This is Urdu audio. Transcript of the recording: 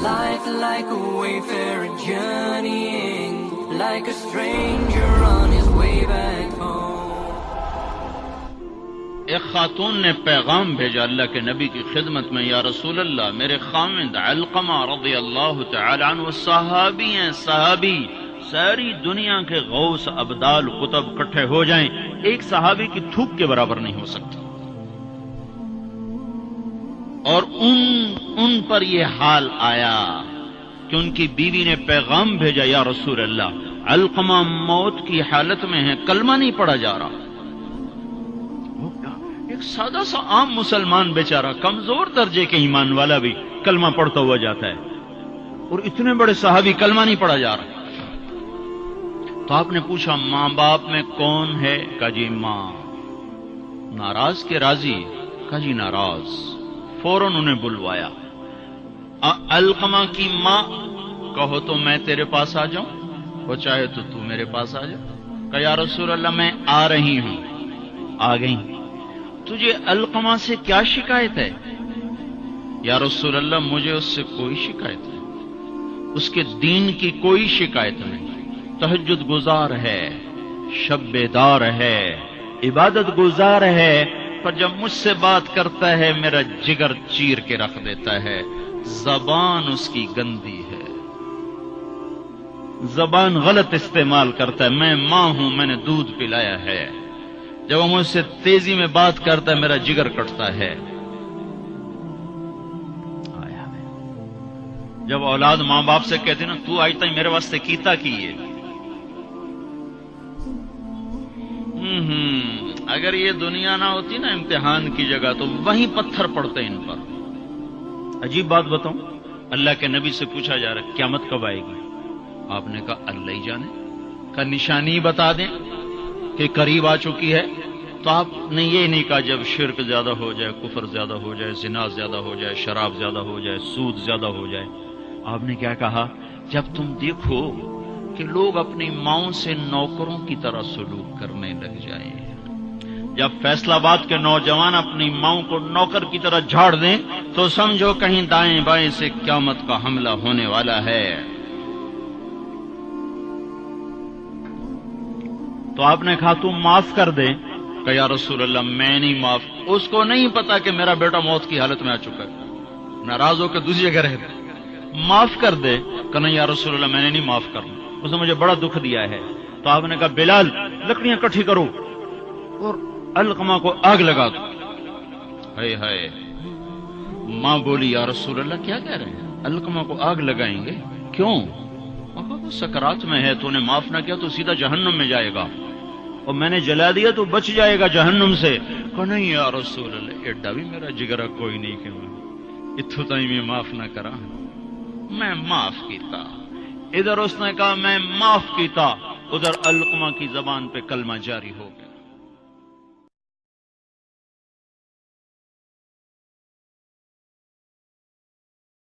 Life like a wayfarer journeying, like a stranger on his way back home. ایک خاتون نے پیغام بھیجا اللہ کے نبی کی خدمت میں، یا رسول اللہ میرے خاوند علقمہ رضی اللہ تعالی عنہ صحابی ہیں، صحابی، ساری دنیا کے غوث ابدال قطب اکٹھے ہو جائیں ایک صحابی کی تھوک کے برابر نہیں ہو سکتی، اور ان پر یہ حال آیا کہ ان کی بیوی نے پیغام بھیجا، یا رسول اللہ علقمہ موت کی حالت میں ہے، کلمہ نہیں پڑھا جا رہا۔ ایک سادہ سا عام مسلمان بیچارہ کمزور درجے کے ایمان والا بھی کلمہ پڑھتا ہوا جاتا ہے، اور اتنے بڑے صحابی کلمہ نہیں پڑھا جا رہا۔ تو آپ نے پوچھا ماں باپ میں کون ہے؟ کہا جی ماں۔ ناراض کے راضی؟ کہا جی ناراض۔ فوراً انہیں بلوایا۔ علقمہ کی ماں، کہو تو میں تیرے پاس آ جاؤں، وہ چاہے تو میرے پاس آ جا۔ کہا یا رسول اللہ میں آ رہی ہوں۔ آ گئی۔ تجھے علقمہ سے کیا شکایت ہے؟ یا رسول اللہ مجھے اس سے کوئی شکایت نہیں، اس کے دین کی کوئی شکایت نہیں، تہجد گزار ہے، شب بیدار ہے، عبادت گزار ہے، پر جب مجھ سے بات کرتا ہے میرا جگر چیر کے رکھ دیتا ہے، زبان اس کی گندی ہے، زبان غلط استعمال کرتا ہے، میں ماں ہوں میں نے دودھ پلایا ہے، جب وہ مجھ سے تیزی میں بات کرتا ہے میرا جگر کٹتا ہے۔ جب اولاد ماں باپ سے کہتے نا تو آج تک میرے واسطے کیتا کی ہے، اگر یہ دنیا نہ ہوتی نا امتحان کی جگہ تو وہیں پتھر پڑتے ان پر۔ عجیب بات بتاؤں، اللہ کے نبی سے پوچھا جا رہا ہے قیامت کب آئے گی؟ آپ نے کہا اللہ ہی جانے، کا نشانی بتا دیں کہ قریب آ چکی ہے؟ تو آپ نے یہ نہیں کہا جب شرک زیادہ ہو جائے، کفر زیادہ ہو جائے، زنا زیادہ ہو جائے، شراب زیادہ ہو جائے، سود زیادہ ہو جائے۔ آپ نے کیا کہا؟ جب تم دیکھو کہ لوگ اپنی ماؤں سے نوکروں کی طرح سلوک کرنے لگ جائیں، جب فیصل آباد کے نوجوان اپنی ماؤں کو نوکر کی طرح جھاڑ دیں تو سمجھو کہیں دائیں بائیں سے قیامت کا حملہ ہونے والا ہے۔ تو آپ نے کہا تم معاف کر دے؟ کہ یا رسول اللہ میں نہیں معاف، اس کو نہیں پتا کہ میرا بیٹا موت کی حالت میں آ چکا ہے، ناراض ہو کے دوسری جگہ رہتا، معاف کر دے؟ کہ نہیں یا رسول اللہ میں نے نہیں معاف کرنا، اس نے مجھے بڑا دکھ دیا ہے۔ تو آپ نے کہا بلال لکڑیاں اکٹھی کرو اور علقمہ کو آگ لگا دو۔ ہائے ہائے، ماں بولی یا رسول اللہ کیا کہہ رہے ہیں، علقمہ کو آگ لگائیں گے؟ کیوں؟ وہ سکرات میں ہے، تو نے معاف نہ کیا تو سیدھا جہنم میں جائے گا، اور میں نے جلا دیا تو بچ جائے گا جہنم سے۔ کہ نہیں یا رسول اللہ ایڈا بھی میرا جگرا کوئی نہیں کہ میں اتھو تائی میں معاف نہ کرا، میں معاف کیتا۔ ادھر اس نے کہا میں معاف کیتا، ادھر علقمہ کی زبان پہ کلمہ جاری ہو گیا۔